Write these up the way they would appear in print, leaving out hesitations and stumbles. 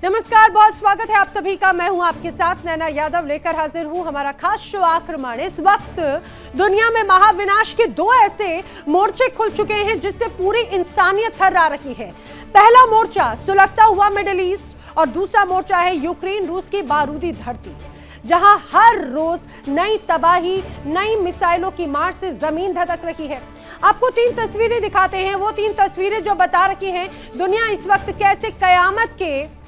नमस्कार, बहुत स्वागत है आप सभी का। मैं हूं आपके साथ नैना यादव, लेकर हाजिर हूं हमारा खास शो आक्रमण। इस वक्त दुनिया में महाविनाश के दो ऐसे मोर्चे खुल चुके हैं जिससे पूरी इंसानियत थर्रा रही है। पहला मोर्चा सुलगता हुआ मिडिल ईस्ट और दूसरा मोर्चा है यूक्रेन रूस की बारूदी धरती, जहां हर रोज नई तबाही, नई मिसाइलों की मार से जमीन धधक रही है। आपको तीन तस्वीरें दिखाते हैं, वो तीन तस्वीरें जो बता रखी हैं दुनिया इस वक्त कैसे कयामत के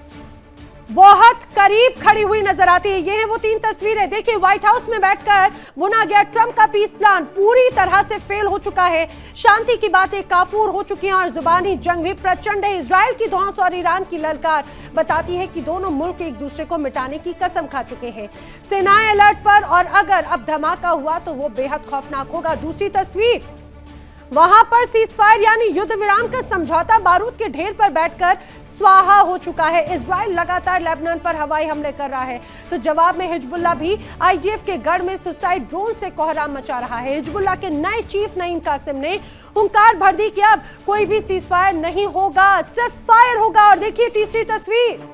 बहुत करीब खड़ी हुई नजर आती है। ये है वो तीन तस्वीरें। देखिए, व्हाइट हाउस में बैठकर बुना गया ट्रंप का पीस प्लान पूरी तरह से फेल हो चुका है। शांति की बातें काफूर हो चुकी हैं और जुबानी जंग भी प्रचंड है। इजराइल की धौंस और ईरान की ललकार बताती है कि दोनों मुल्क एक दूसरे को मिटाने की कसम खा चुके हैं। सेनाएं अलर्ट पर, और अगर अब धमाका हुआ तो वो बेहद खौफनाक होगा। दूसरी तस्वीर, वहां पर सीजफायर यानी युद्ध विराम का समझौता बारूद के ढेर पर बैठकर स्वाहा हो चुका है। इजराइल लगातार लेबनान पर हवाई हमले कर रहा है, तो जवाब में हिजबुल्लाह भी आईडीएफ के गढ़ में सुसाइड ड्रोन से कोहराम मचा रहा है। हिजबुल्लाह के नए चीफ नईम कासिम ने हुंकार भर दी कि अब कोई भी सीजफायर नहीं होगा, सिर्फ फायर होगा। और देखिए तीसरी तस्वीर,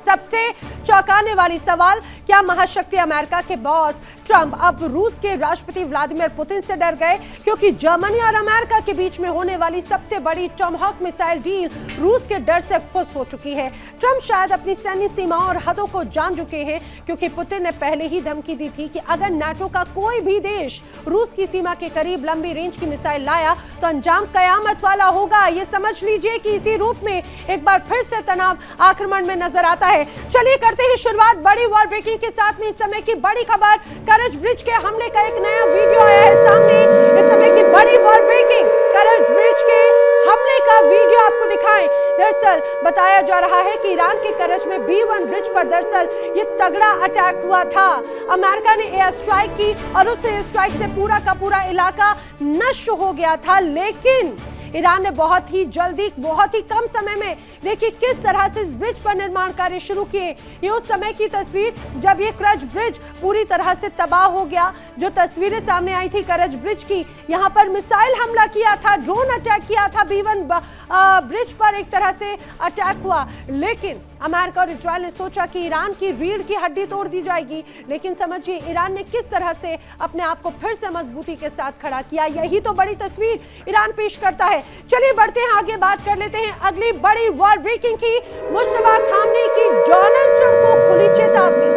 सबसे चौंकाने वाली सवाल, क्या महाशक्ति अमेरिका के बॉस ट्रंप अब रूस के राष्ट्रपति व्लादिमीर पुतिन से डर गए? क्योंकि जर्मनी और अमेरिका के बीच में होने वाली सबसे बड़ी टॉमहॉक मिसाइल डील रूस के डर से फुस हो चुकी है। ट्रंप शायद अपनी सैन्य सीमाओं और हदों को जान चुके हैं, क्योंकि पुतिन ने पहले ही धमकी दी थी कि अगर नाटो का कोई भी देश रूस की सीमा के करीब लंबी रेंज की मिसाइल लाया तो अंजाम कयामत वाला होगा। ये समझ लीजिए कि इसी रूप में एक बार फिर से तनाव आक्रमण में नजर आता है। चलिए करते हैं शुरुआत बड़ी वॉर ब्रेकिंग के साथ में। इस समय की बड़ी खबर, करज ब्रिज के हमले का एक नया वीडियो आया है सामने। इस समय की बड़ी वॉर ब्रेकिंग, करज ब्रिज के हमले का वीडियो आपको दिखाएं। दरअसल बताया जा रहा है कि ईरान के करज में B1 ब्रिज पर दरअसल ये तगड़ा अटैक हुआ था। अमेरिका ने एयर स्ट्राइक की और उस एयर स्ट्राइक से पूरा का पूरा इलाका नष्ट हो गया था, लेकिन ईरान ने बहुत ही जल्दी, बहुत ही कम समय में देखिए किस तरह से इस ब्रिज पर निर्माण कार्य शुरू किए। ये उस समय की तस्वीर जब ये करज ब्रिज पूरी तरह से तबाह हो गया। जो तस्वीरें सामने आई थी करज ब्रिज की, यहाँ पर मिसाइल हमला किया था, ड्रोन अटैक किया था, B1 ब्रिज पर एक तरह से अटैक हुआ। लेकिन अमेरिका और इजराइल ने सोचा कि ईरान की रीढ़ की हड्डी तोड़ दी जाएगी, लेकिन समझिए ईरान ने किस तरह से अपने आप को फिर से मजबूती के साथ खड़ा किया। यही तो बड़ी तस्वीर ईरान पेश करता है। चलिए बढ़ते हैं आगे, बात कर लेते हैं अगली बड़ी वॉर ब्रेकिंग की। मुस्तफा खामनेई की डोनाल्ड ट्रंप को खुली चेतावनी।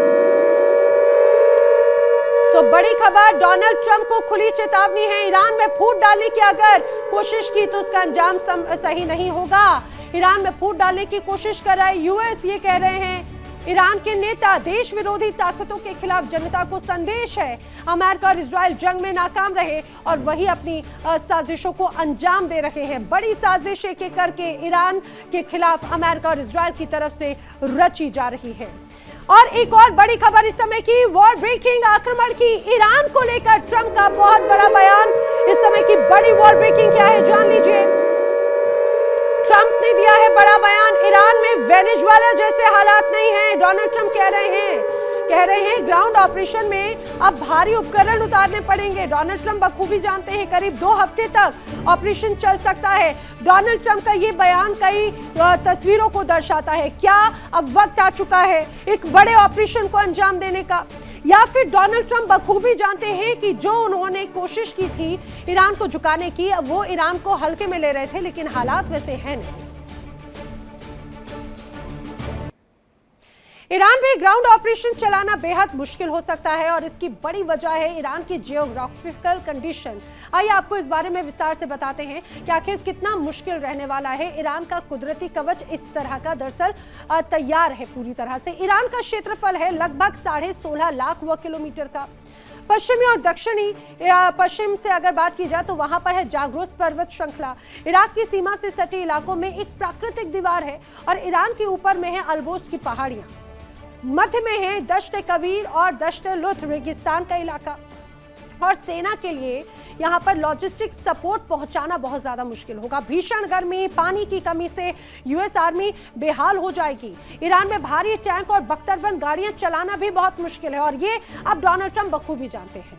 तो बड़ी खबर, डोनाल्ड ट्रंप को खुली चेतावनी है। ईरान में फूट डालने की अगर कोशिश की तो उसका अंजाम सही नहीं होगा। ईरान में फूट डालने की कोशिश कर रहा है यूएस, ये कह रहे हैं ईरान के नेता। देश विरोधी ताकतों के खिलाफ जनता को संदेश है, अमेरिका और इजराइल जंग में नाकाम रहे और वही अपनी साजिशों को अंजाम दे रहे हैं। बड़ी साजिश एक एक करके ईरान के खिलाफ अमेरिका और इजराइल की तरफ से रची जा रही है। और एक और बड़ी खबर इस समय की, वॉर ब्रेकिंग आक्रमण की, ईरान को लेकर ट्रंप का बहुत बड़ा बयान। इस समय की बड़ी वॉर ब्रेकिंग क्या है, जान लीजिए। ट्रंप ने दिया है बड़ा बयान। ईरान में वेनेजुएला जैसे हालात नहीं हैं, डोनाल्ड ट्रंप कह रहे हैं ग्राउंड ऑपरेशन में अब भारी उपकरण उतारने पड़ेंगे। डोनाल्ड ट्रंप बखूबी जानते हैं करीब 2 हफ्ते तक ऑपरेशन चल सकता है। डोनाल्ड ट्रंप का ये बयान कई तस्वीरों को दर्शाता है। क्या अब वक्त आ चुका है एक बड़े ऑपरेशन को अंजाम देने का, या फिर डोनाल्ड ट्रंप बखूबी जानते हैं कि जो उन्होंने कोशिश की थी ईरान को झुकाने की, वो ईरान को हल्के में ले रहे थे, लेकिन हालात वैसे हैं नहीं। ईरान में ग्राउंड ऑपरेशन चलाना बेहद मुश्किल हो सकता है और इसकी बड़ी वजह है ईरान की जियोग्राफिकल कंडीशन। आइए आपको इस बारे में विस्तार से बताते हैं कि आखिर कितना मुश्किल रहने वाला है। ईरान का कुदरती कवच इस तरह का दरअसल तैयार है पूरी तरह से। ईरान का क्षेत्रफल है लगभग 16.5 लाख वर्ग किलोमीटर का। पश्चिमी और दक्षिणी पश्चिम से अगर बात की जाए तो वहां पर है जाग्रोस पर्वत श्रृंखला। इराक की सीमा से सटे इलाकों में एक प्राकृतिक दीवार है और ईरान के ऊपर में है अल्बोस की पहाड़ियां। मध्य में है दश्त कबीर और दश्त लुत्फ रेगिस्तान का इलाका। और सेना के लिए यहाँ पर लॉजिस्टिक सपोर्ट पहुंचाना बहुत ज्यादा मुश्किल होगा। भीषण गर्मी, पानी की कमी से यूएस आर्मी बेहाल हो जाएगी। ईरान में भारी टैंक और बख्तरबंद गाड़ियां चलाना भी बहुत मुश्किल है और ये अब डोनाल्ड ट्रंप बखूबी जानते हैं।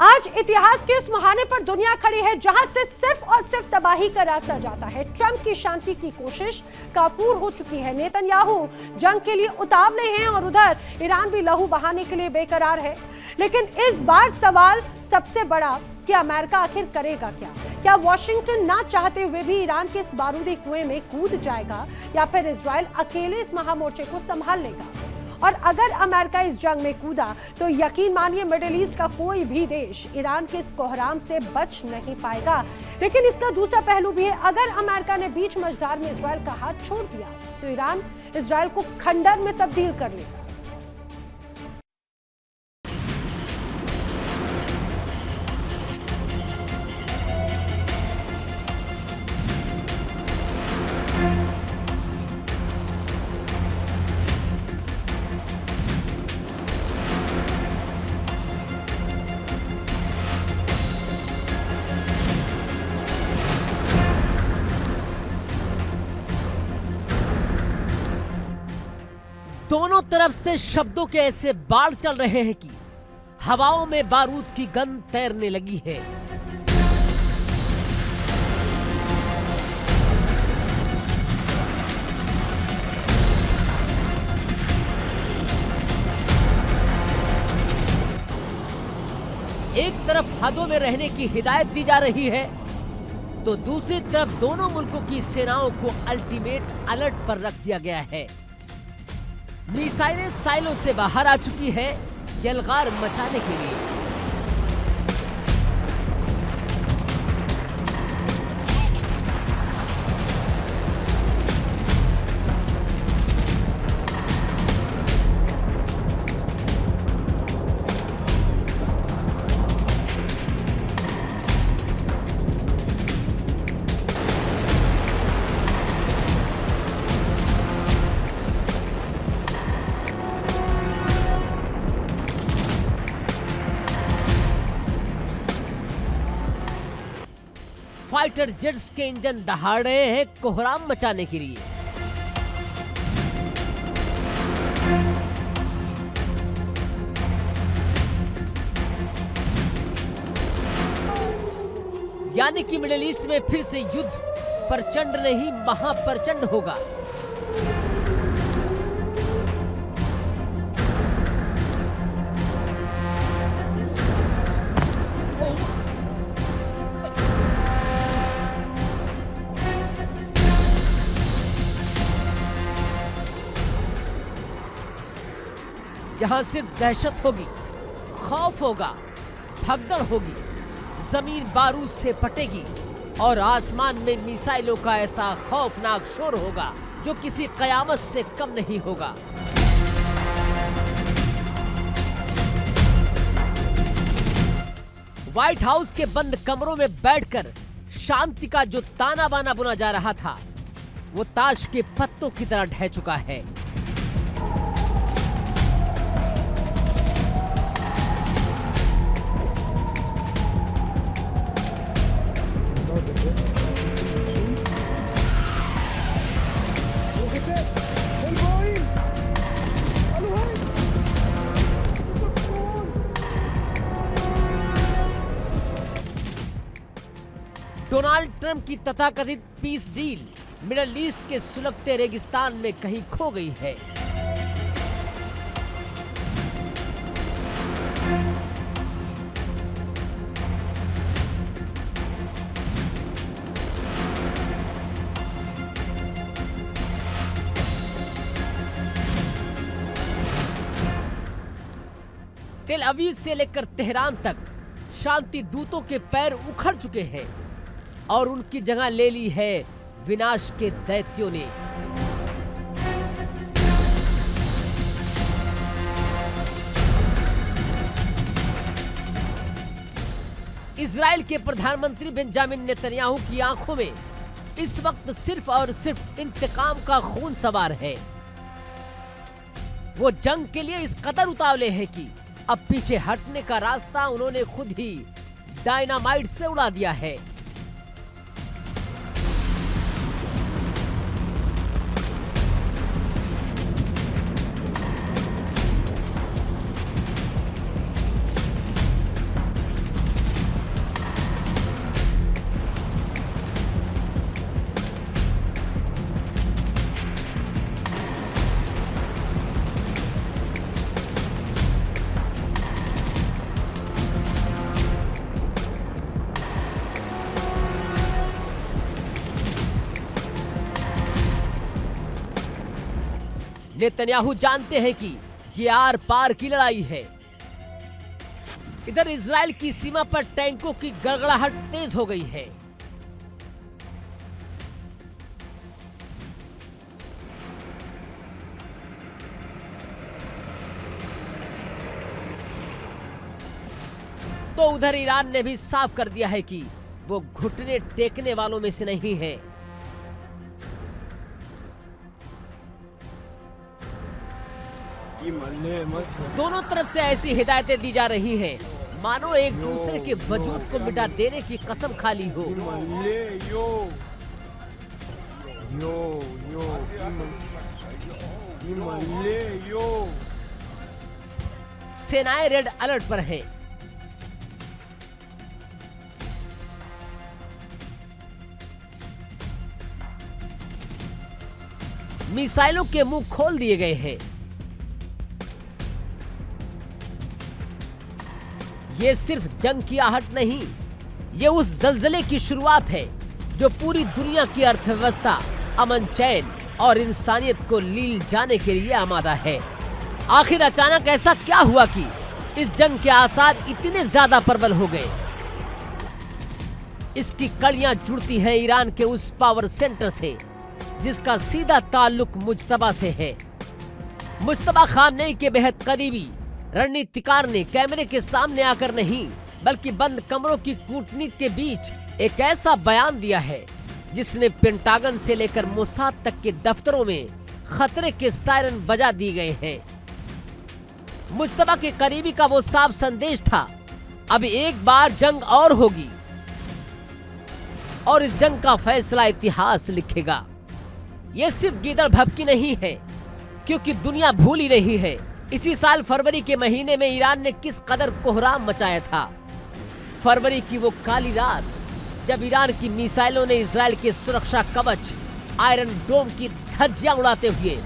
आज इतिहास के उस मुहाने पर दुनिया खड़ी है जहां से सिर्फ और सिर्फ तबाही का रास्ता जाता है। ट्रंप की शांति की कोशिश काफूर हो चुकी है। नेतन्याहू जंग के लिए उतावले हैं और उधर ईरान भी लहू बहाने के लिए बेकरार है। लेकिन इस बार सवाल सबसे बड़ा कि अमेरिका आखिर करेगा क्या? क्या वॉशिंगटन ना चाहते हुए भी ईरान के इस बारूदी कुएं में कूद जाएगा या फिर इजराइल अकेले इस महामोर्चे को संभाल लेगा? और अगर अमेरिका इस जंग में कूदा तो यकीन मानिए मिडिल ईस्ट का कोई भी देश ईरान के इस कोहराम से बच नहीं पाएगा। लेकिन इसका दूसरा पहलू भी है, अगर अमेरिका ने बीच मझधार में इजराइल का हाथ छोड़ दिया तो ईरान इजराइल को खंडर में तब्दील कर लेगा। दोनों तरफ से शब्दों के ऐसे बाढ़ चल रहे हैं कि हवाओं में बारूद की गंध तैरने लगी है। एक तरफ हदों में रहने की हिदायत दी जा रही है तो दूसरी तरफ दोनों मुल्कों की सेनाओं को अल्टीमेट अलर्ट पर रख दिया गया है। मिसाइलें साइलों से बाहर आ चुकी है यलगार मचाने के लिए। फाइटर जेट्स के इंजन दहाड़ रहे हैं कोहराम मचाने के लिए। यानी कि मिडिल ईस्ट में फिर से युद्ध प्रचंड नहीं महाप्रचंड होगा। जहां सिर्फ दहशत होगी, खौफ होगा, भगदड़ होगी, जमीन बारूद से फटेगी और आसमान में मिसाइलों का ऐसा खौफनाक शोर होगा जो किसी कयामत से कम नहीं होगा। व्हाइट हाउस के बंद कमरों में बैठकर शांति का जो ताना बाना बुना जा रहा था वो ताश के पत्तों की तरह ढह चुका है। डोनाल्ड ट्रंप की तथाकथित पीस डील मिडिल ईस्ट के सुलगते रेगिस्तान में कहीं खो गई है। तेल अवीव से लेकर तेहरान तक शांति दूतों के पैर उखड़ चुके हैं और उनकी जगह ले ली है विनाश के दैत्यों ने। इजराइल के प्रधानमंत्री बेंजामिन नेतन्याहू की आंखों में इस वक्त सिर्फ और सिर्फ इंतकाम का खून सवार है। वो जंग के लिए इस कदर उतावले हैं कि अब पीछे हटने का रास्ता उन्होंने खुद ही डायनामाइट से उड़ा दिया है। नेतन्याहू जानते हैं कि ये आर पार की लड़ाई है। इधर इजराइल की सीमा पर टैंकों की गड़गड़ाहट तेज हो गई है। तो उधर ईरान ने भी साफ कर दिया है कि वो घुटने टेकने वालों में से नहीं है। दोनों तरफ से ऐसी हिदायतें दी जा रही हैं, मानो एक दूसरे के वजूद को मिटा देने की कसम खा ली हो। सेनाएं रेड अलर्ट पर हैं। मिसाइलों के मुंह खोल दिए गए हैं। ये सिर्फ जंग की आहट नहीं, ये उस जलजले की शुरुआत है जो पूरी दुनिया की अर्थव्यवस्था, अमन चैन और इंसानियत को लील जाने के लिए आमादा है। आखिर अचानक ऐसा क्या हुआ कि इस जंग के आसार इतने ज्यादा प्रबल हो गए? इसकी कड़ियां जुड़ती हैं ईरान के उस पावर सेंटर से जिसका सीधा ताल्लुक मुज्तबा से है। मुज्तबा खामनेई के बेहद करीबी रणनीतिकार ने कैमरे के सामने आकर नहीं बल्कि बंद कमरों की कूटनीति के बीच एक ऐसा बयान दिया है जिसने पेंटागन से लेकर मोसाद तक के दफ्तरों में खतरे के सायरन बजा दिए गए हैं। मुज्तबा के करीबी का वो साफ संदेश था, अब एक बार जंग और होगी और इस जंग का फैसला इतिहास लिखेगा। ये सिर्फ गीदड़ भभकी नहीं है, क्योंकि दुनिया भूल ही नहीं है इसी साल फरवरी के महीने में ईरान ने किस कदर कोहराम मचाया था। फरवरी की वो काली रात जब ईरान की मिसाइलों ने इजराइल के सुरक्षा कवच आयरन डोम की धज्जियां उड़ाते हुए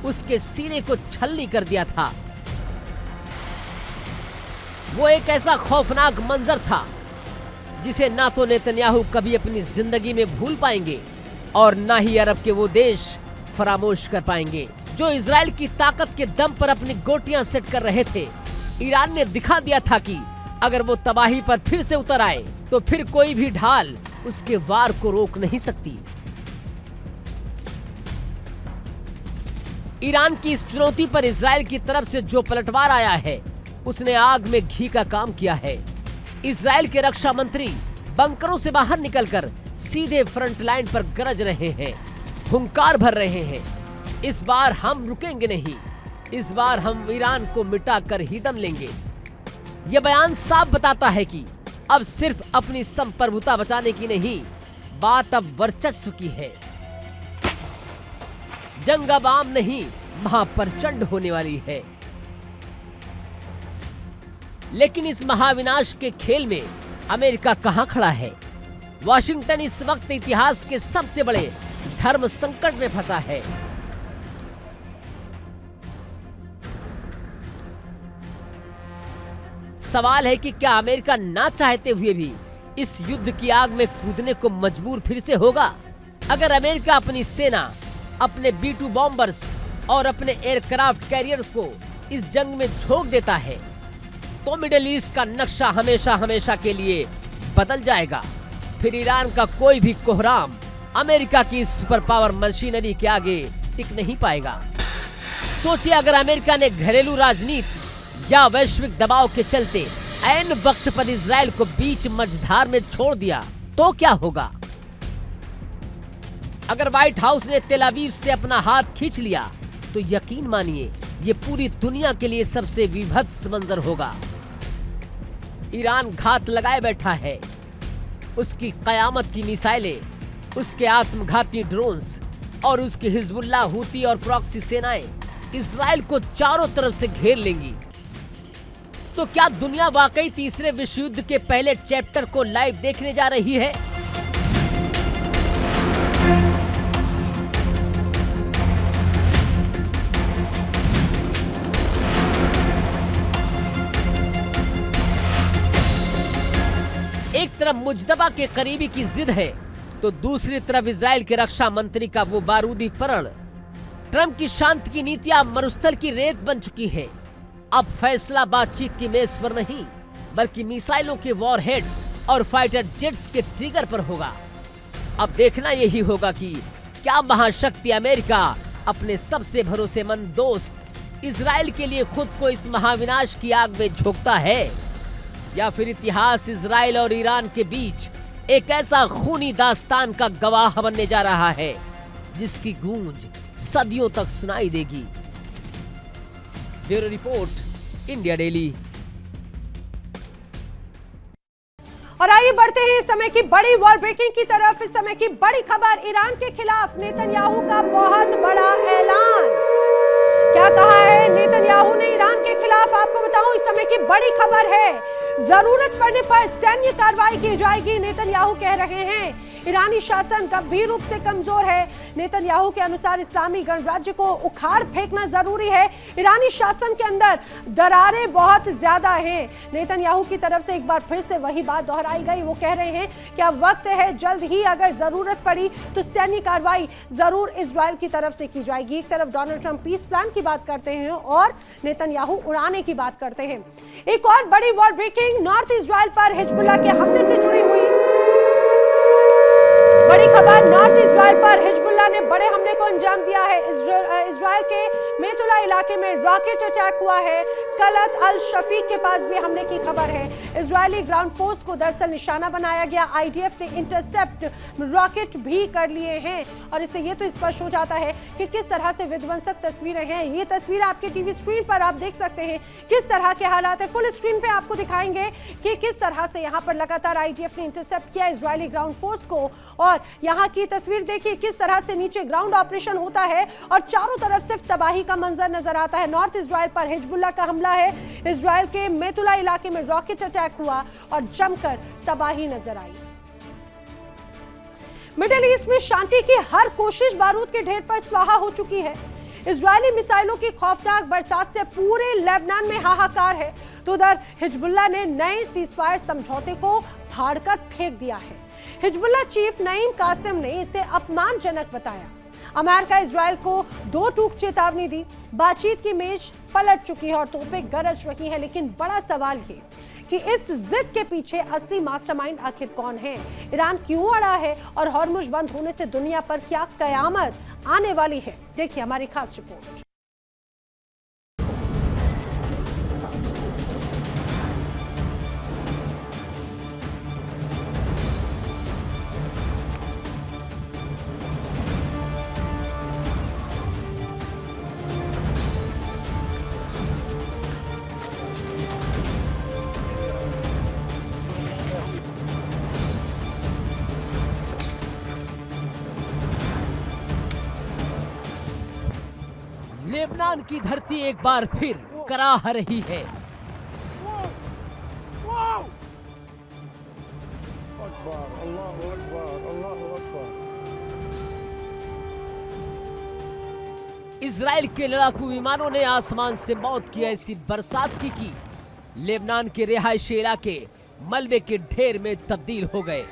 उसके सीने को छलनी कर दिया था। वो एक ऐसा खौफनाक मंजर था जिसे ना तो नेतन्याहू कभी अपनी जिंदगी में भूल पाएंगे और ना ही अरब के वो देश फरामोश कर पाएंगे जो इजराइल की ताकत के दम पर अपनी गोटियां सेट कर रहे थे। ईरान ने दिखा दिया था कि अगर वो तबाही पर फिर से उतर आए तो फिर कोई भी ढाल उसके वार को रोक नहीं सकती। ईरान की इस चुनौती पर इजराइल की तरफ से जो पलटवार आया है उसने आग में घी का काम किया है। इजराइल के रक्षा मंत्री बंकरों से बाहर निकलकर सीधे फ्रंट लाइन पर गरज रहे हैं, हुंकार भर रहे हैं। इस बार हम रुकेंगे नहीं, इस बार हम ईरान को मिटाकर ही दम लेंगे। यह बयान साफ बताता है कि अब सिर्फ अपनी संप्रभुता बचाने की नहीं, बात अब वर्चस्व की है। जंग अब आम नहीं, महाप्रचंड होने वाली है। लेकिन इस महाविनाश के खेल में अमेरिका कहां खड़ा है? वॉशिंगटन इस वक्त इतिहास के सबसे बड़े धर्म संकट में फंसा है। सवाल है कि क्या अमेरिका ना चाहते हुए भी इस युद्ध की आग में कूदने को मजबूर फिर से होगा? अगर अमेरिका अपनी सेना, अपने B-2 बॉम्बर्स और अपने एयरक्राफ्ट कैरियर्स को इस जंग में झोंक देता है तो मिडिल ईस्ट का नक्शा हमेशा हमेशा के लिए बदल जाएगा। फिर ईरान का कोई भी कोहराम अमेरिका की सुपर पावर मशीनरी के आगे टिक नहीं पाएगा। सोचिए अगर अमेरिका ने घरेलू राजनीति या वैश्विक दबाव के चलते ऐन वक्त पर इजराइल को बीच मझधार में छोड़ दिया तो क्या होगा? अगर व्हाइट हाउस ने तेल अवीव से अपना हाथ खींच लिया तो यकीन मानिए ये पूरी दुनिया के लिए सबसे विभत्स मंजर होगा। ईरान घात लगाए बैठा है। उसकी कयामत की मिसाइलें, उसके आत्मघाती ड्रोन्स और उसकी हिजबुल्लाह, हूती और प्रॉक्सी सेनाएं इजराइल को चारों तरफ से घेर लेंगी। तो क्या दुनिया वाकई तीसरे विश्व युद्ध के पहले चैप्टर को लाइव देखने जा रही है? एक तरफ मुज्तबा के करीबी की जिद है तो दूसरी तरफ इजराइल के रक्षा मंत्री का वो बारूदी प्रण ट्रंप की शांति की नीतियां मरुस्थल की रेत बन चुकी है। अब फैसला बातचीत की मेज पर नहीं, बल्कि मिसाइलों के वॉरहेड और फाइटर जेट्स के ट्रिगर पर होगा। अब देखना यही होगा कि क्या महाशक्ति अमेरिका अपने सबसे भरोसेमंद दोस्त इजराइल के लिए खुद को इस महाविनाश की आग में झोंकता है, या फिर इतिहास इजराइल और ईरान के बीच एक ऐसा खूनी दास्तान का गवाह बनने जा रहा है जिसकी गूंज सदियों तक सुनाई देगी। Bureau report, India daily. और आइए बढ़ते हैं इस समय की बड़ी वॉर ब्रेकिंग की तरफ। इस समय की बड़ी खबर, ईरान के खिलाफ नेतन्याहू का बहुत बड़ा ऐलान। क्या कहा है नेतन्याहू ने ईरान के खिलाफ, आपको बताऊं इस समय की बड़ी खबर है। जरूरत पड़ने पर सैन्य कार्रवाई की जाएगी, नेतन्याहू कह रहे हैं। ईरानी शासन गंभीर रूप से कमजोर है। नेतन्याहू के अनुसार इस्लामी गणराज्य को उखाड़ फेंकना जरूरी है। ईरानी शासन के अंदर दरारें बहुत ज्यादा हैं। नेतन्याहू की तरफ से एक बार फिर से वही बात दोहराई गई। वो कह रहे हैं कि अब वक्त है, जल्द ही अगर जरूरत पड़ी तो सैन्य कार्रवाई जरूर इजराइल की तरफ से की जाएगी। एक तरफ डोनाल्ड ट्रंप पीस प्लान की बात करते हैं और नेतन्याहू उड़ाने की बात करते हैं। एक और बड़ी वॉर ब्रेकिंग, नॉर्थ इजराइल पर हिजबुल्लाह के हमले से जुड़ी हुई बड़ी खबर। नॉर्थ इजराइल पर हिजबुल्लाह ने बड़े हमले को अंजाम दिया है। इजराइल के मेतुला इलाके में रॉकेट अटैक हुआ है। कलत अल शफीक के पास भी हमले की खबर है। इजरायली ग्राउंड फोर्स को दरअसल निशाना बनाया गया। आईडीएफ ने इंटरसेप्ट रॉकेट भी कर लिए हैं और इससे ये तो स्पष्ट हो जाता है कि किस तरह से विध्वंसक तस्वीरें हैं। ये तस्वीर आपके टीवी स्क्रीन पर आप देख सकते हैं किस तरह के हालात है। फुल स्क्रीन पे आपको दिखाएंगे कि किस तरह से यहाँ पर लगातार आईडीएफ ने इंटरसेप्ट किया इजरायली ग्राउंड फोर्स को। और यहाँ की तस्वीर देखिए किस तरह से नीचे ग्राउंड ऑपरेशन होता है और चारों तरफ सिर्फ तबाही का मंजर नजर आता है। नॉर्थ इजराइल पर हिजबुल्लाह का हमला है। इजराइल के मेतुला इलाके में रॉकेट अटैक हुआ और जमकर तबाही नजर आई। मिडिल ईस्ट में शांति की हर कोशिश बारूद के ढेर पर स्वाहा हो चुकी है। इजरायली मिसाइलों की खौफनाक बरसात से पूरे लेबनान में हाहाकार है, तो उधर हिजबुल्लाह ने नए सीजफायर समझौते को फाड़कर फेंक दिया है। हिजबुल्लाह चीफ नईम कासिम ने इसे अपमानजनक बताया। अमेरिका इजराइल को दो टूक चेतावनी दी। बातचीत की मेज पलट चुकी है और तोपें गरज रही हैं, लेकिन बड़ा सवाल ये कि इस जिद के पीछे असली मास्टरमाइंड आखिर कौन है, ईरान क्यों अड़ा है और हॉर्मुज बंद होने से दुनिया पर क्या कयामत आने वाली है। देखिए हमारी खास रिपोर्ट। लेबनान की धरती एक बार फिर कराह रही है। इजराइल के लड़ाकू विमानों ने आसमान से मौत की ऐसी बरसात की लेबनान के रिहायशी इलाके मलबे के ढेर में तब्दील हो गए।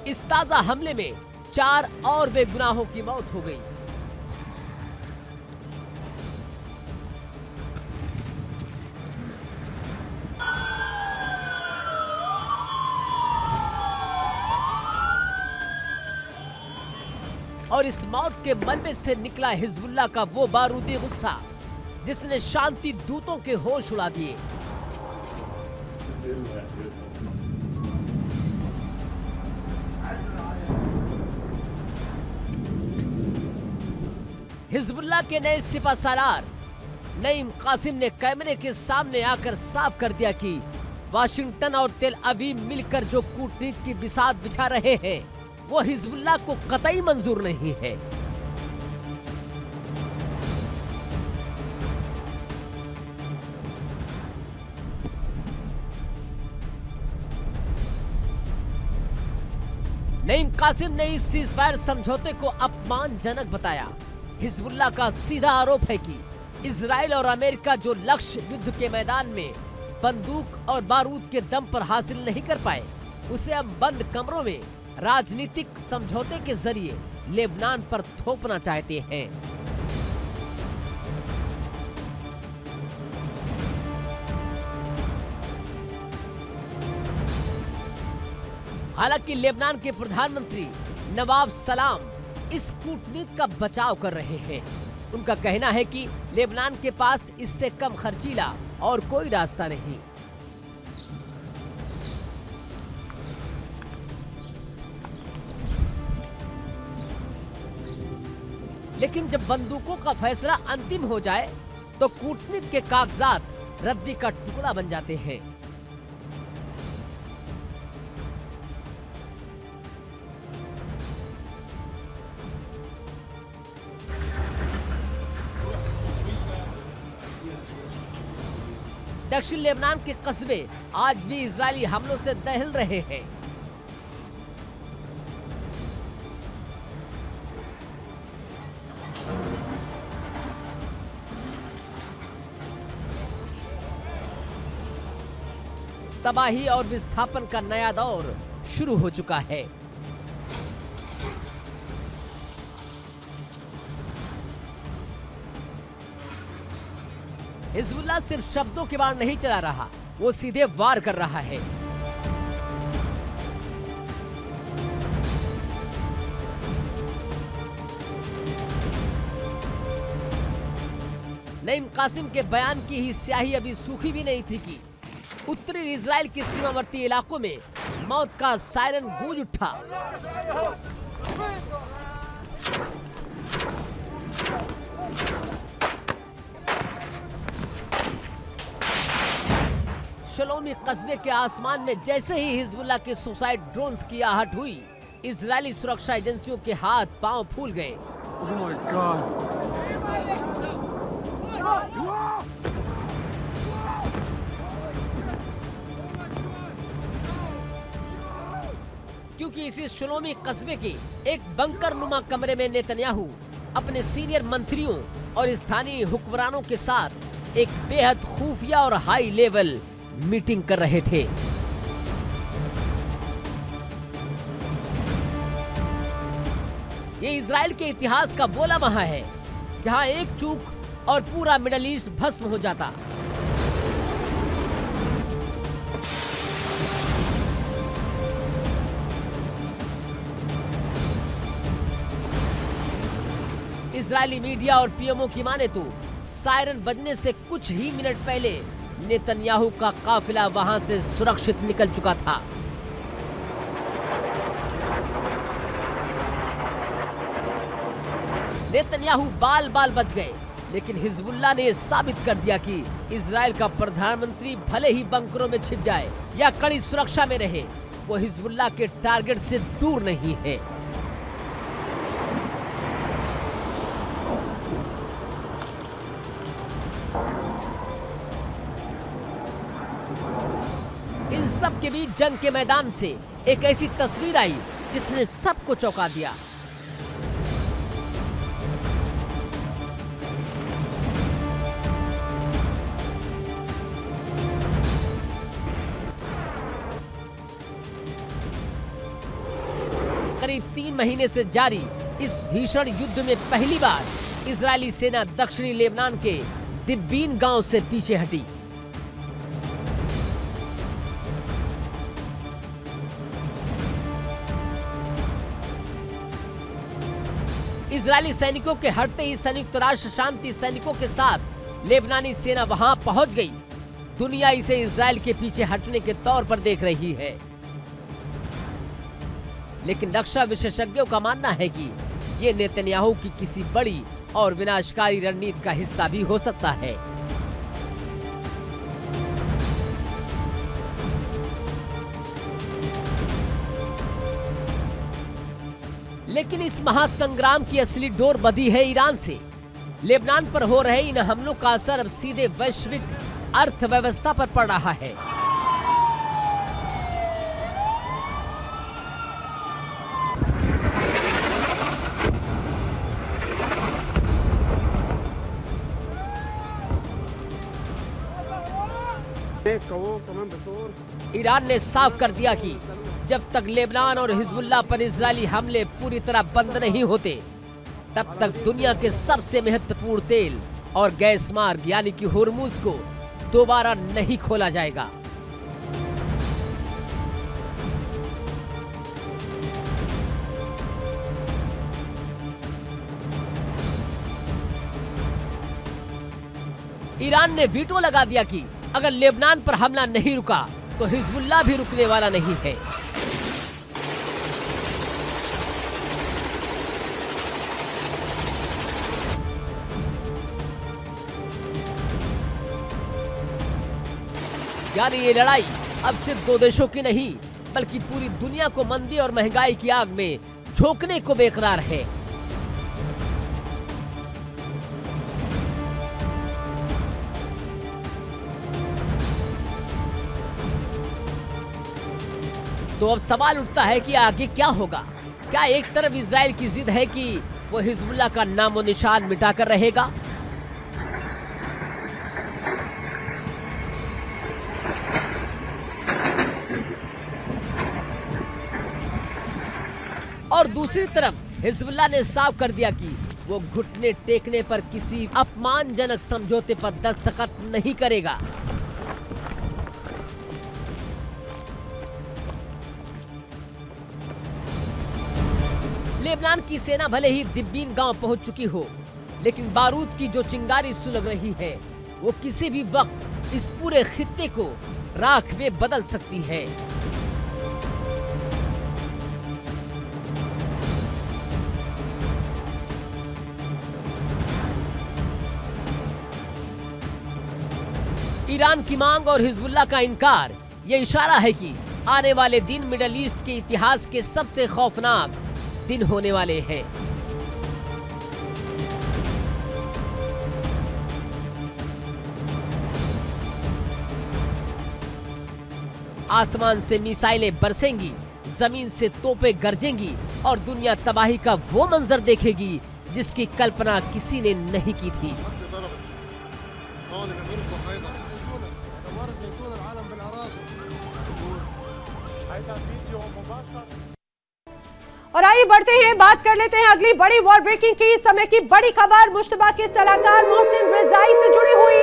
इस ताजा हमले में 4 और बेगुनाहों की मौत हो गई। और इस मौत के मलबे से निकला हिजबुल्लाह का वो बारूदी गुस्सा जिसने शांति दूतों के होश उड़ा दिए। हिजबुल्लाह के नए सिपहसालार नईम कासिम ने कैमरे के सामने आकर साफ कर दिया कि वाशिंगटन और तेल अवीव मिलकर जो कूटनीति की बिसात बिछा रहे हैं वो हिजबुल्लाह को कतई मंजूर नहीं है। नईम कासिम ने इस सीजफायर समझौते को अपमानजनक बताया। हिजबुल्लाह का सीधा आरोप है कि इजराइल और अमेरिका जो लक्ष्य युद्ध के मैदान में बंदूक और बारूद के दम पर हासिल नहीं कर पाए, उसे अब बंद कमरों में राजनीतिक समझौते के जरिए लेबनान पर थोपना चाहते हैं। हालांकि लेबनान के प्रधानमंत्री नवाब सलाम इस कूटनीति का बचाव कर रहे हैं। उनका कहना है कि लेबनान के पास इससे कम खर्चीला और कोई रास्ता नहीं। लेकिन जब बंदूकों का फैसला अंतिम हो जाए तो कूटनीति के कागजात रद्दी का टुकड़ा बन जाते हैं। दक्षिण लेबनान के कस्बे आज भी इजरायली हमलों से दहल रहे हैं। तबाही और विस्थापन का नया दौर शुरू हो चुका है। हिजबुल्लाह सिर्फ शब्दों के वार नहीं चला रहा, वो सीधे वार कर रहा है। नईम कासिम के बयान की ही स्याही अभी सूखी भी नहीं थी कि उत्तरी इजराइल के सीमावर्ती इलाकों में मौत का सायरन गूंज उठा। शलोमी कस्बे के आसमान में जैसे ही हिजबुल्लाह के सुसाइड ड्रोन्स की आहट हुई, इजरायली सुरक्षा एजेंसियों के हाथ पांव फूल गए। Oh my God. क्योंकि इसी शलोमी कस्बे के एक बंकर नुमा कमरे में नेतन्याहू अपने सीनियर मंत्रियों और स्थानीय हुक्मरानों के साथ एक बेहद खुफिया और हाई लेवल मीटिंग कर रहे थे। ये इजराइल के इतिहास का वो लम्हा है जहां एक चूक और पूरा मिडल ईस्ट भस्म हो जाता। इजरायली मीडिया और पीएमओ की माने तो सायरन बजने से कुछ ही मिनट पहले नेतन्याहू का काफिला वहां से सुरक्षित निकल चुका था। नेतन्याहू बाल बाल बच गए, लेकिन हिजबुल्लाह ने साबित कर दिया कि इजराइल का प्रधानमंत्री भले ही बंकरों में छिप जाए या कड़ी सुरक्षा में रहे, वो हिजबुल्लाह के टारगेट से दूर नहीं है। इन सब के बीच जंग के मैदान से एक ऐसी तस्वीर आई जिसने सबको चौंका दिया। करीब 3 महीने से जारी इस भीषण युद्ध में पहली बार इजरायली सेना दक्षिणी लेबनान के दिब्बीन गांव से पीछे हटी। इजरायली सैनिकों के हटते ही संयुक्त राष्ट्र शांति सैनिकों के साथ लेबनानी सेना वहां पहुंच गई। दुनिया इसे इजराइल के पीछे हटने के तौर पर देख रही है, लेकिन रक्षा विशेषज्ञों का मानना है कि ये नेतन्याहू की किसी बड़ी और विनाशकारी रणनीति का हिस्सा भी हो सकता है। लेकिन इस महासंग्राम की असली डोर बंधी है ईरान से। लेबनान पर हो रहे इन हमलों का असर अब सीधे वैश्विक अर्थव्यवस्था पर पड़ रहा है। ईरान ने साफ कर दिया कि जब तक लेबनान और हिजबुल्लाह पर इजरायली हमले पूरी तरह बंद नहीं होते, तब तक दुनिया के सबसे महत्वपूर्ण तेल और गैस मार्ग यानी कि होर्मुज को दोबारा नहीं खोला जाएगा। ईरान ने वीटो लगा दिया कि अगर लेबनान पर हमला नहीं रुका तो हिजबुल्लाह भी रुकने वाला नहीं है। यानी ये लड़ाई अब सिर्फ दो देशों की नहीं बल्कि पूरी दुनिया को मंदी और महंगाई की आग में झोंकने को बेकरार है। तो अब सवाल उठता है कि आगे क्या होगा। क्या एक तरफ इजराइल की जिद है कि वो हिजबुल्लाह का नामो निशान मिटाकर रहेगा, और दूसरी तरफ हिजबुल्लाह ने साफ कर दिया कि वो घुटने टेकने पर किसी अपमानजनक समझौते पर दस्तखत नहीं करेगा। लेबनान की सेना भले ही दिब्बीन गांव पहुंच चुकी हो, लेकिन बारूद की जो चिंगारी सुलग रही है वो किसी भी वक्त इस पूरे खित्ते को राख में बदल सकती है। ईरान की मांग और हिजबुल्लाह का इनकार ये इशारा है कि आने वाले दिन मिडल ईस्ट के इतिहास के सबसे खौफनाक दिन होने वाले हैं। आसमान से मिसाइलें बरसेंगी, जमीन से तोपें गरजेंगी और दुनिया तबाही का वो मंजर देखेगी जिसकी कल्पना किसी ने नहीं की थी। और आइए बढ़ते हैं, बात कर लेते हैं अगली बड़ी वॉर ब्रेकिंग की समय की बड़ी खबर। मुश्तबा के सलाहकार मोहसिन रेजाई से जुड़ी हुई।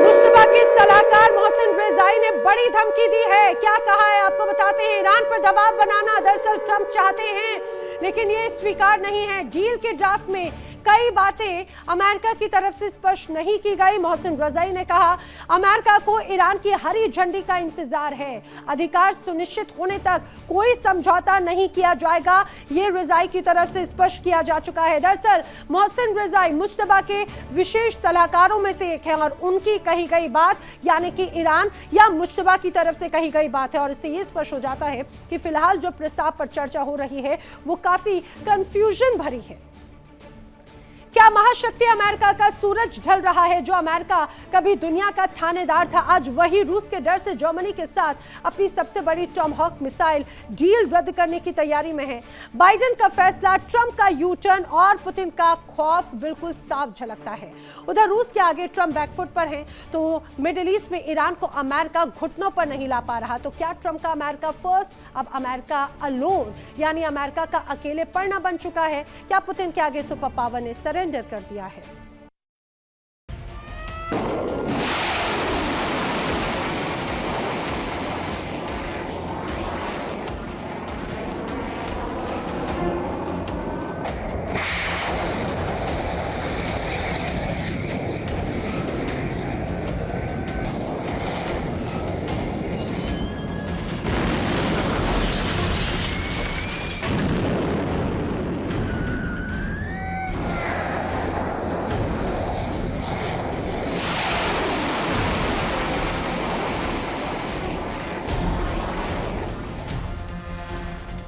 मुश्तबा के सलाहकार मोहसिन रेजाई ने बड़ी धमकी दी है। क्या कहा है आपको बताते हैं। ईरान पर दबाव बनाना दरअसल ट्रंप चाहते हैं, लेकिन ये स्वीकार नहीं है। डील के ड्राफ्ट में कई बातें अमेरिका की तरफ से स्पष्ट नहीं की गई। मोहसिन रेजाई ने कहा अमेरिका को ईरान की हरी झंडी का इंतजार है, अधिकार सुनिश्चित होने तक कोई समझौता नहीं किया जाएगा। ये रेजाई की तरफ से स्पष्ट किया जा चुका है। दरअसल मोहसिन रेजाई मुश्तबा के विशेष सलाहकारों में से एक है और उनकी कही गई बात यानी कि ईरान या मुश्तबा की तरफ से कही गई बात है, और इससे ये स्पष्ट हो जाता है कि फिलहाल जो प्रस्ताव पर चर्चा हो रही है वो काफी कंफ्यूजन भरी है। क्या महाशक्ति अमेरिका का सूरज ढल रहा है? जो अमेरिका कभी दुनिया का थानेदार था, आज वही रूस के डर से जर्मनी के साथ अपनी सबसे बड़ी टॉमहॉक मिसाइल डील रद्द करने की तैयारी में है। बाइडेन का फैसला, ट्रंप का यू टर्न और पुतिन का खौफ बिल्कुल साफ झलकता है। उधर रूस के आगे ट्रंप बैकफुट पर है, तो मिडिल ईस्ट में ईरान को अमेरिका घुटनों पर नहीं ला पा रहा। तो क्या ट्रंप का अमेरिका फर्स्ट अब अमेरिका अलोन यानी अमेरिका का अकेले पड़ना बन चुका है? क्या पुतिन के आगे सुपर पावर ने सरेंडर कर दिया है?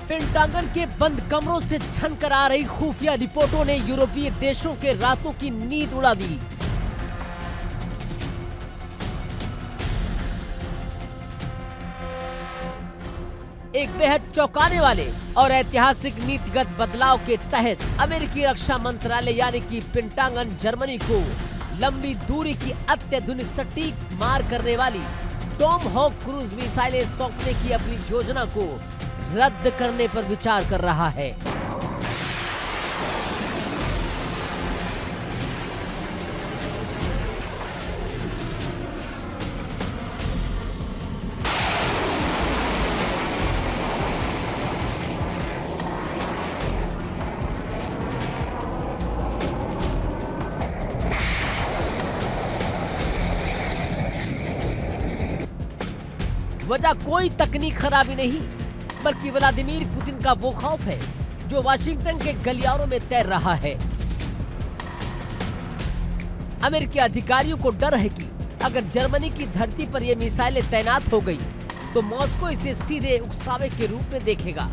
पेंटागन के बंद कमरों से छनकर आ रही खुफिया रिपोर्टों ने यूरोपीय देशों के रातों की नींद उड़ा दी। एक बेहद चौंकाने वाले और ऐतिहासिक नीतिगत बदलाव के तहत अमेरिकी रक्षा मंत्रालय यानी कि पेंटागन जर्मनी को लंबी दूरी की अत्याधुनिक सटीक मार करने वाली टॉमहॉक क्रूज मिसाइलें सौंपने की अपनी योजना को रद्द करने पर विचार कर रहा है। वजह कोई तकनीक खराबी नहीं, बल्कि व्लादिमीर पुतिन का वो खौफ है जो वाशिंगटन के गलियारों में तैर रहा है। अमेरिकी अधिकारियों को डर है कि अगर जर्मनी की धरती पर ये मिसाइलें तैनात हो गई तो मॉस्को इसे सीधे उकसावे के रूप में देखेगा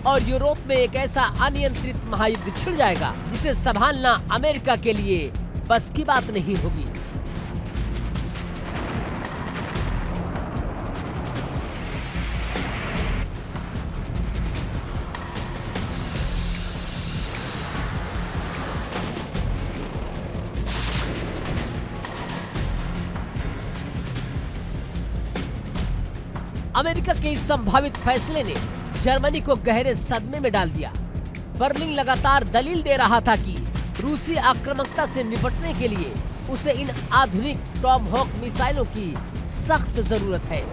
और यूरोप में एक ऐसा अनियंत्रित महायुद्ध छिड़ जाएगा जिसे संभालना अमेरिका के लिए बस की बात नहीं होगी। अमेरिका के इस संभावित फैसले ने जर्मनी को गहरे सदमे में डाल दिया। बर्लिन लगातार दलील दे रहा था कि रूसी आक्रामकता से निपटने के लिए उसे इन आधुनिक टॉमहॉक मिसाइलों की सख्त जरूरत है।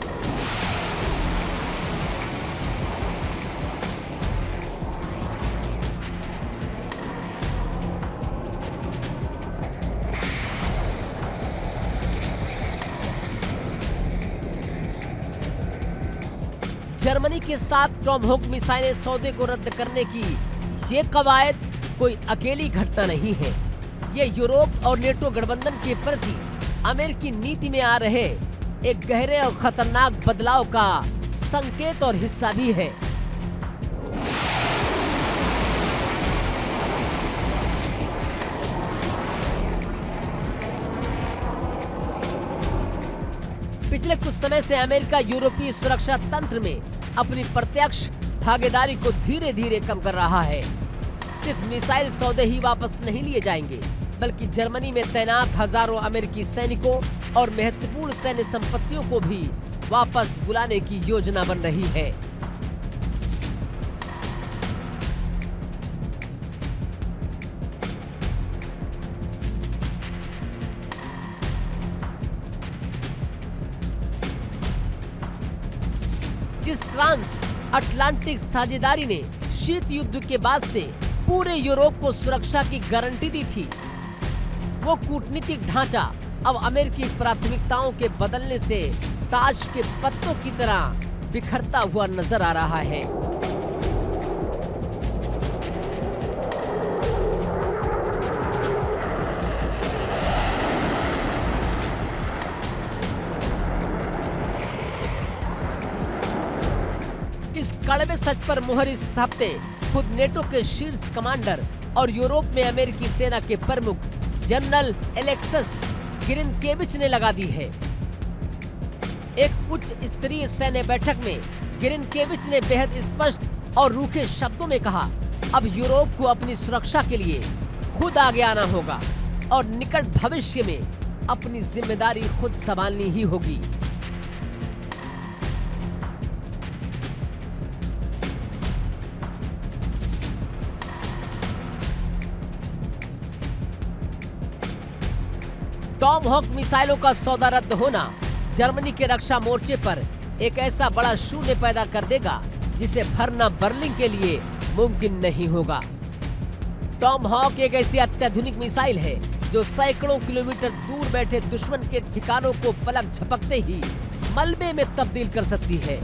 जर्मनी के साथ टॉमहॉक मिसाइलें सौदे को रद्द करने की ये कवायद कोई अकेली घटना नहीं है। ये यूरोप और नेटो गठबंधन के प्रति अमेरिकी नीति में आ रहे एक गहरे और खतरनाक बदलाव का संकेत और हिस्सा भी है। पिछले कुछ समय से अमेरिका यूरोपीय सुरक्षा तंत्र में अपनी प्रत्यक्ष भागीदारी को धीरे धीरे कम कर रहा है। सिर्फ मिसाइल सौदे ही वापस नहीं लिए जाएंगे, बल्कि जर्मनी में तैनात हजारों अमेरिकी सैनिकों और महत्वपूर्ण सैन्य संपत्तियों को भी वापस बुलाने की योजना बन रही है। जिस ट्रांस अटलांटिक साझेदारी ने शीत युद्ध के बाद से पूरे यूरोप को सुरक्षा की गारंटी दी थी, वो कूटनीतिक ढांचा अब अमेरिकी प्राथमिकताओं के बदलने से ताश के पत्तों की तरह बिखरता हुआ नजर आ रहा है। इस कड़वे सच पर मुहर इस हफ्ते खुद नेटो के शीर्ष कमांडर और यूरोप में अमेरिकी सेना के प्रमुख जनरल एलेक्सस गिरिनकेविच ने लगा दी है। एक उच्च स्तरीय सैन्य बैठक में गिरिनकेविच ने बेहद स्पष्ट और रूखे शब्दों में कहा, अब यूरोप को अपनी सुरक्षा के लिए खुद आगे आना होगा और निकट भविष्य में अपनी जिम्मेदारी खुद संभालनी ही होगी। टॉमहॉक मिसाइलों का सौदा रद्द होना जर्मनी के रक्षा मोर्चे पर एक ऐसा बड़ा शून्य पैदा कर देगा जिसे भरना बर्लिन के लिए मुमकिन नहीं होगा। टॉमहॉक एक ऐसी अत्याधुनिक मिसाइल है जो सैकड़ों किलोमीटर दूर बैठे दुश्मन के ठिकानों को पलक झपकते ही मलबे में तब्दील कर सकती है।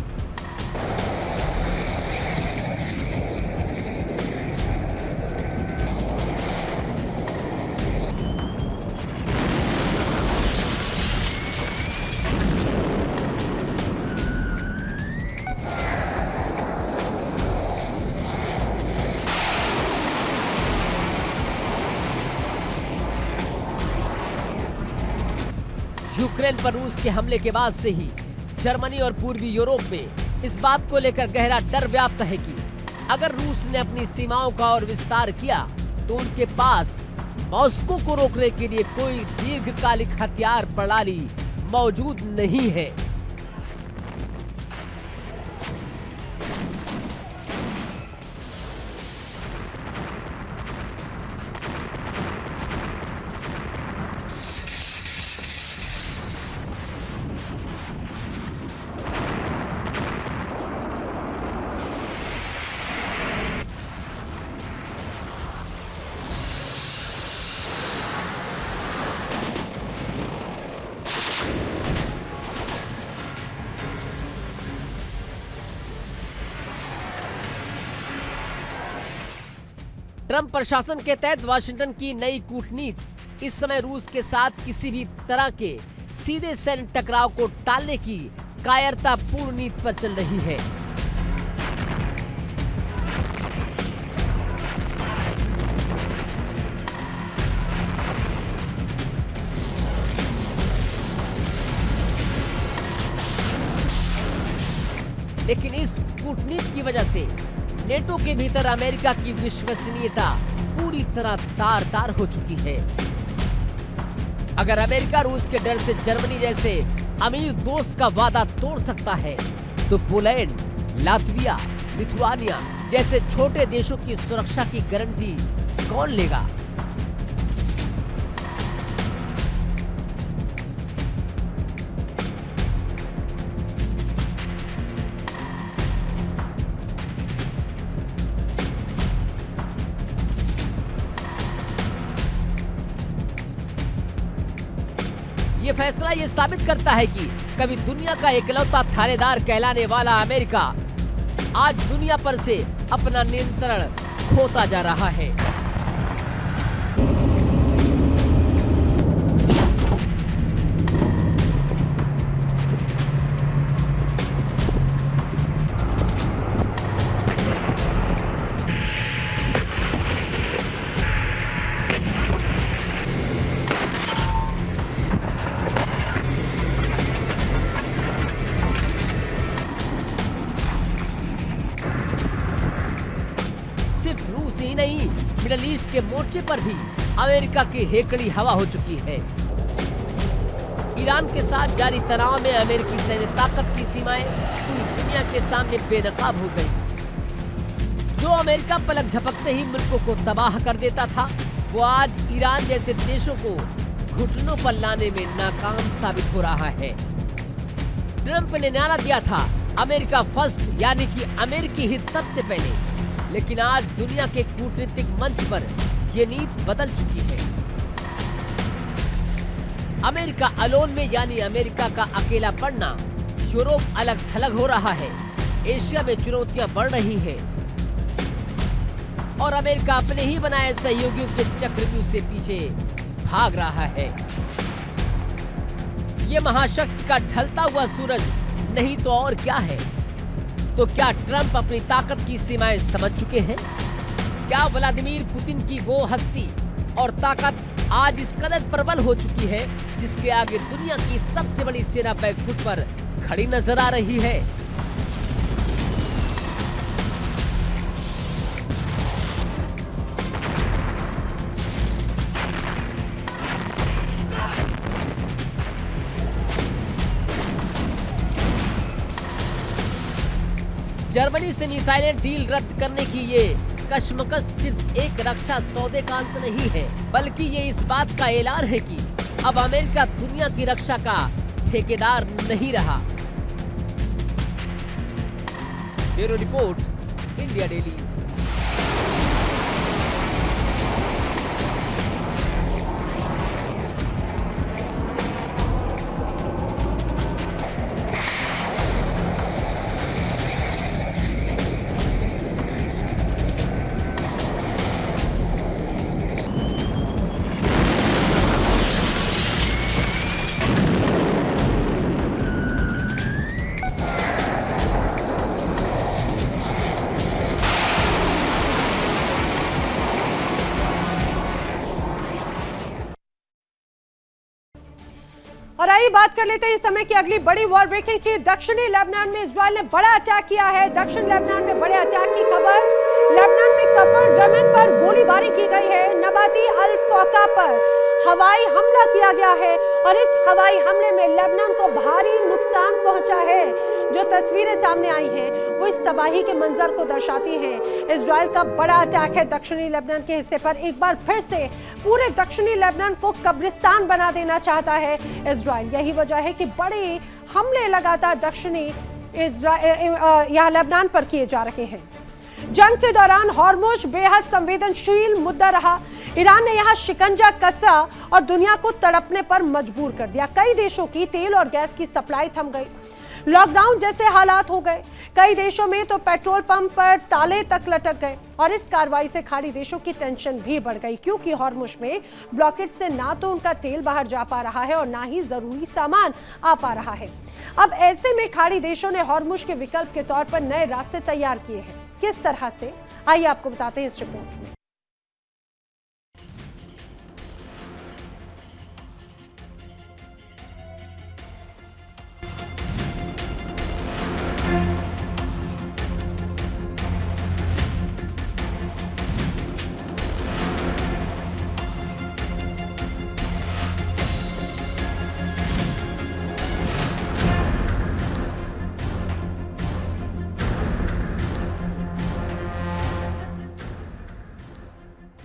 यूक्रेन पर रूस के हमले के बाद से ही जर्मनी और पूर्वी यूरोप में इस बात को लेकर गहरा डर व्याप्त है कि अगर रूस ने अपनी सीमाओं का और विस्तार किया तो उनके पास मॉस्को को रोकने के लिए कोई दीर्घकालिक हथियार प्रणाली मौजूद नहीं है। ट्रंप प्रशासन के तहत वाशिंगटन की नई कूटनीति इस समय रूस के साथ किसी भी तरह के सीधे सैन्य टकराव को टालने की कायरतापूर्ण नीति पर चल रही है। लेकिन इस कूटनीति की वजह से नेटो के भीतर अमेरिका की विश्वसनीयता पूरी तरह तार-तार हो चुकी है। अगर अमेरिका रूस के डर से जर्मनी जैसे अमीर दोस्त का वादा तोड़ सकता है, तो पोलैंड, लातविया, लिथुआनिया जैसे छोटे देशों की सुरक्षा की गारंटी कौन लेगा? ये फैसला ये साबित करता है कि कभी दुनिया का इकलौता थानेदार कहलाने वाला अमेरिका आज दुनिया पर से अपना नियंत्रण खोता जा रहा है। सिर्फ रूस ही नहीं, मिडल ईस्ट के मोर्चे पर भी अमेरिका की हेकड़ी हवा हो चुकी है। ईरान के साथ जारी तनाव में अमेरिकी सैन्य ताकत की सीमाएं पूरी दुनिया के सामने बेनकाब हो गई। जो अमेरिका पलक झपकते ही मुल्कों को तबाह कर देता था, वो आज ईरान जैसे देशों को घुटनों पर लाने में नाकाम साबित हो रहा है। ट्रंप ने नारा दिया था अमेरिका फर्स्ट, यानी कि अमेरिकी हित सबसे पहले, लेकिन आज दुनिया के कूटनीतिक मंच पर ये नीति बदल चुकी है। अमेरिका अलोन में, यानी अमेरिका का अकेला पड़ना, यूरोप अलग थलग हो रहा है, एशिया में चुनौतियां बढ़ रही हैं और अमेरिका अपने ही बनाए सहयोगियों के चक्रव्यूह से पीछे भाग रहा है। ये महाशक्ति का ढलता हुआ सूरज नहीं तो और क्या है? तो क्या ट्रंप अपनी ताकत की सीमाएं समझ चुके हैं? क्या व्लादिमीर पुतिन की वो हस्ती और ताकत आज इस कदर प्रबल हो चुकी है जिसके आगे दुनिया की सबसे बड़ी सेना बैकफुट पर खड़ी नजर आ रही है? जर्मनी से मिसाइलें डील रद्द करने की ये कशमकश सिर्फ एक रक्षा सौदे का अंत नहीं है, बल्कि ये इस बात का ऐलान है कि अब अमेरिका दुनिया की रक्षा का ठेकेदार नहीं रहा। Bureau report, India daily. और आइए बात कर लेते हैं इस समय की अगली बड़ी वॉर ब्रेकिंग की। दक्षिणी लेबनान में इजरायल ने बड़ा अटैक किया है। दक्षिण लेबनान में बड़े अटैक की खबर लेबनान में कफर यमन पर गोलीबारी की गई है। नबाती अल फौका पर हवाई हमला किया गया है और इस हवाई हमले में लेबनान को भारी नुकसान पहुंचा है। जो तस्वीरें सामने आई हैं वो इस तबाही के मंजर को दर्शाती हैं। इजराइल का बड़ा अटैक है दक्षिणी लेबनान के हिस्से पर। एक बार फिर से पूरे दक्षिणी लेबनान को कब्रिस्तान बना देना चाहता है इजराइल। यही वजह है कि बड़े हमले लगातार दक्षिणी यहाँ लेबनान पर किए जा रहे हैं। जंग के दौरान हॉर्मुज बेहद संवेदनशील मुद्दा रहा। ईरान ने यहां शिकंजा कसा और दुनिया को तड़पने पर मजबूर कर दिया। कई देशों की तेल और गैस की सप्लाई थम गई। लॉकडाउन जैसे हालात हो गए। कई देशों में तो पेट्रोल पंप पर ताले तक लटक गए और इस कार्रवाई से खाड़ी देशों की टेंशन भी बढ़ गई, क्योंकि हॉर्मुज में ब्लॉकेट से ना तो उनका तेल बाहर जा पा रहा है और ना ही जरूरी सामान आ पा रहा है। अब ऐसे में खाड़ी देशों ने हॉर्मुज के विकल्प के तौर पर नए रास्ते तैयार किए हैं। किस तरह से, आइए आपको बताते हैं इस रिपोर्ट में।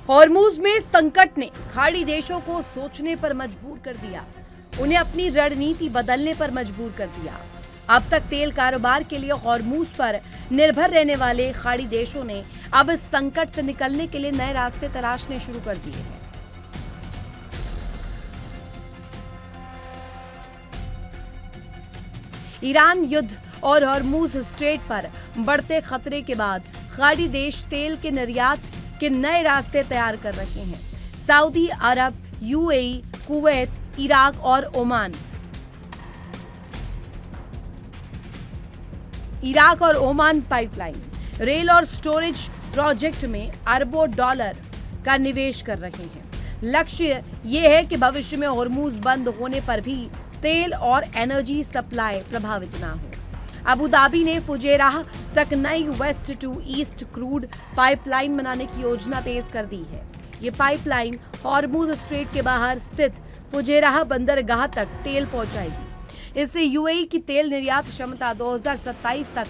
हॉर्मुज में संकट ने खाड़ी देशों को सोचने पर मजबूर कर दिया। उन्हें अपनी रणनीति बदलने पर मजबूर कर दिया। अब तक तेल कारोबार के लिए हॉर्मुज पर निर्भर रहने वाले खाड़ी देशों ने अब इस संकट से निकलने के लिए नए रास्ते तलाशने शुरू कर दिए हैं। ईरान युद्ध और हॉर्मुज स्ट्रेट पर बढ़ते खतरे के बाद खाड़ी देश तेल के निर्यात के नए रास्ते तैयार कर रहे हैं। सऊदी अरब, यूएई, कुवैत, इराक और ओमान पाइपलाइन, रेल और स्टोरेज प्रोजेक्ट में अरबों डॉलर का निवेश कर रहे हैं। लक्ष्य ये है कि भविष्य में हॉर्मुज बंद होने पर भी तेल और एनर्जी सप्लाई प्रभावित ना हो। अबू धाबी ने फुजेराह तक नई west to east crude pipeline बनाने की योजना तेज कर दी है। ये पाइपलाइन हॉर्मुज स्ट्रेट के बाहर स्थित फुजेराह बंदरगाह तक तेल पहुंचाएगी। इससे यूएई की तेल निर्यात क्षमता 2027 तक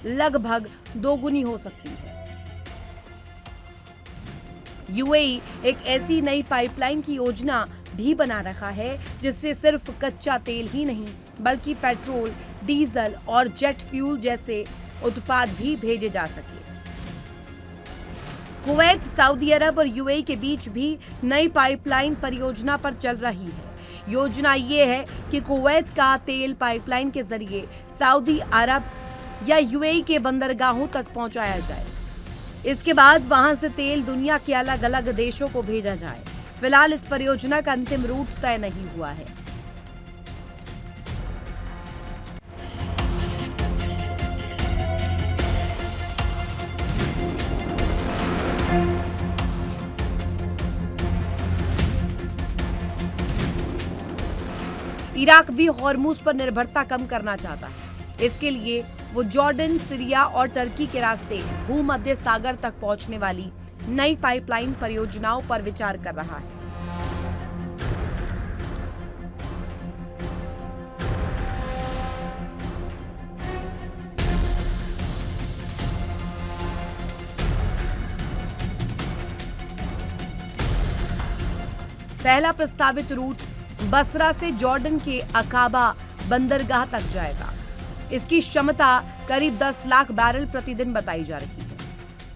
लगभग दोगुनी हो सकती है। यूएई एक ऐसी नई पाइपलाइन की योजना भी बना रखा है जिससे सिर्फ कच्चा तेल ही नहीं बल्कि पेट्रोल, डीजल और जेट फ्यूल जैसे उत्पाद भी भेजे जा सके। कुवैत, सऊदी अरब और यूएई के बीच भी नई पाइपलाइन परियोजना पर चल रही है। योजना ये है कि कुवैत का तेल पाइपलाइन के जरिए सऊदी अरब या यूएई के बंदरगाहों तक पहुंचाया जाए। इसके बाद वहां से तेल दुनिया के अलग अलग देशों को भेजा जाए। फिलहाल इस परियोजना का अंतिम रूट तय नहीं हुआ है। इराक भी हॉर्मुज पर निर्भरता कम करना चाहता है। इसके लिए वो जॉर्डन, सीरिया और टर्की के रास्ते भूमध्य सागर तक पहुंचने वाली नई पाइपलाइन परियोजनाओं पर विचार कर रहा है। पहला प्रस्तावित रूट बसरा से जॉर्डन के अकाबा बंदरगाह तक जाएगा। इसकी क्षमता करीब 10 लाख बैरल प्रतिदिन बताई जा रही है,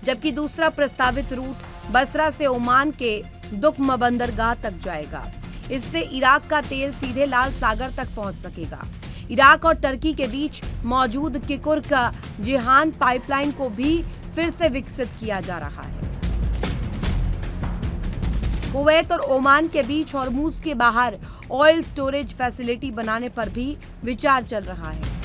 जबकि दूसरा प्रस्तावित रूट बसरा से ओमान के दुक्म बंदरगाह तक जाएगा। इससे इराक का तेल सीधे लाल सागर तक पहुंच सकेगा। इराक और टर्की के बीच मौजूद किकुर्क जिहान पाइपलाइन को भी फिर से विकसित किया जा रहा है। कुवैत और ओमान के बीच हॉर्मुज के बाहर ऑयल स्टोरेज फैसिलिटी बनाने पर भी विचार चल रहा है।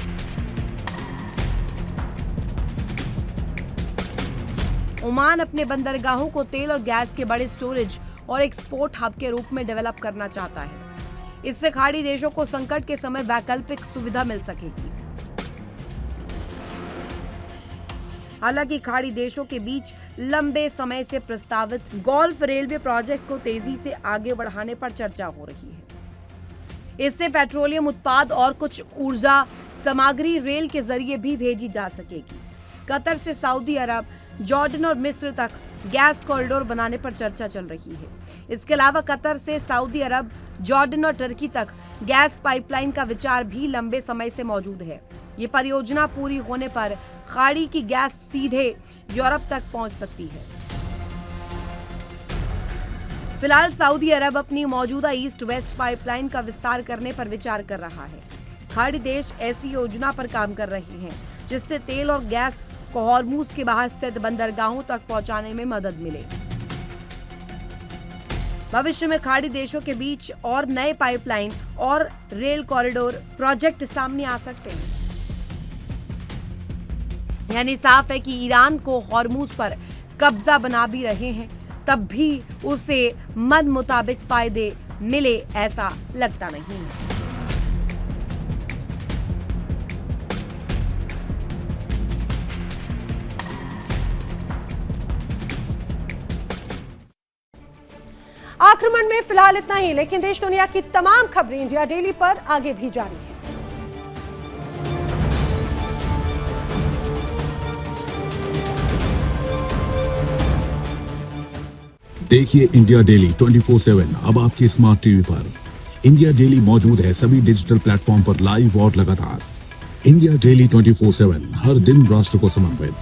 ओमान अपने बंदरगाहों को तेल और गैस के बड़े स्टोरेज और एक्सपोर्ट हब के रूप में डेवलप करना चाहता है। इससे खाड़ी देशों को संकट के समय वैकल्पिक सुविधा मिल सकेगी। हालांकि खाड़ी देशों के बीच लंबे समय से प्रस्तावित गल्फ रेलवे प्रोजेक्ट को तेजी से आगे बढ़ाने पर चर्चा हो रही है। इससे पेट्रोलियम उत्पाद और कुछ ऊर्जा सामग्री रेल के जरिए भी भेजी जा सकेगी। कतर से सऊदी अरब, जॉर्डन और मिस्र तक गैस कॉरिडोर बनाने पर चर्चा चल रही है। इसके अलावा कतर से सऊदी अरब, जॉर्डन और टर्की तक गैस पाइपलाइन का विचार भी लंबे समय से मौजूद है। ये परियोजना पूरी होने पर खाड़ी की गैस सीधे यूरोप तक पहुंच सकती है। फिलहाल सऊदी अरब अपनी मौजूदा ईस्ट वेस्ट पाइपलाइन का विस्तार करने पर विचार कर रहा है। खाड़ी देश ऐसी योजना पर काम कर रहे हैं जिससे तेल और गैस को हॉर्मूज के बाहर स्थित बंदरगाहों तक पहुंचाने में मदद मिले। भविष्य में खाड़ी देशों के बीच और नए पाइपलाइन और रेल कॉरिडोर प्रोजेक्ट सामने आ सकते हैं। यानी साफ है कि ईरान को हॉर्मूज पर कब्जा बना भी रहे हैं, तब भी उसे मन मुताबिक फायदे मिले ऐसा लगता नहीं है। आक्रमण में फिलहाल इतना ही, लेकिन देश दुनिया की तमाम खबरें इंडिया डेली पर आगे भी जारी है। देखिए इंडिया डेली 24/7 अब आपके स्मार्ट टीवी पर। इंडिया डेली मौजूद है सभी डिजिटल प्लेटफॉर्म पर लाइव और लगातार। इंडिया डेली 24/7 हर दिन राष्ट्र को समर्पित।